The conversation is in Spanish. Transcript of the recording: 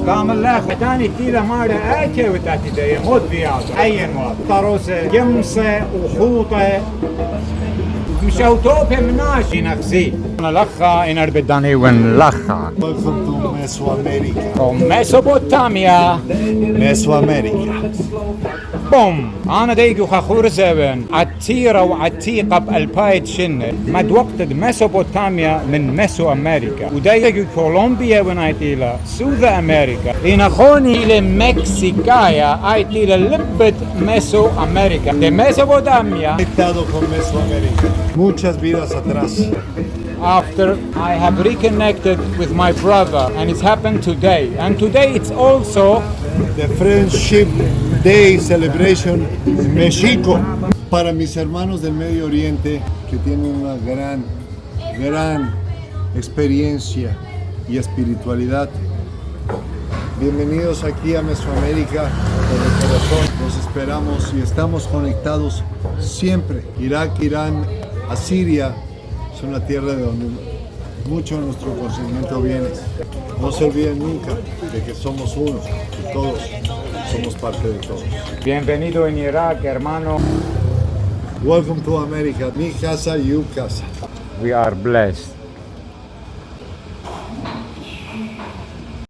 قام لك تاني تيلا مارا اكي وتاتي دا يموت بياض عين واض طروسة جمسة وخوطة مشاو توبة مناشي نفسي لخا إنر بداني ون لخا. Welcome to Mesoamerica. From Mesopotamia. Mesoamerica. بوم أنا ديجو خخور زبن عتيرة وعتيقة بألبايت شنة مد وقت ميسوبوتاميا من ميسو أمريكا وديجو كولومبيا ونايتيلا سوذ أمريكا لنخوني لمكسيكايا ايتيلا لبت ميسو أمريكا de Mesopotamia. Conectado con Mesoamérica. Muchas vidas atrás. After I have reconnected with my brother and it's happened today and today it's also The Friendship Day Celebration en México. Para mis hermanos del Medio Oriente que tienen una gran experiencia y espiritualidad. Bienvenidos aquí a Mesoamérica, por el corazón. Los esperamos y estamos conectados siempre. Irak, Irán, Asiria es una tierra de donde mucho de nuestro conocimiento viene. No se olviden nunca de que somos uno y todos somos parte de todos. bienvenido en Irak, hermano. Welcome to America. Mi casa, you casa. We are blessed.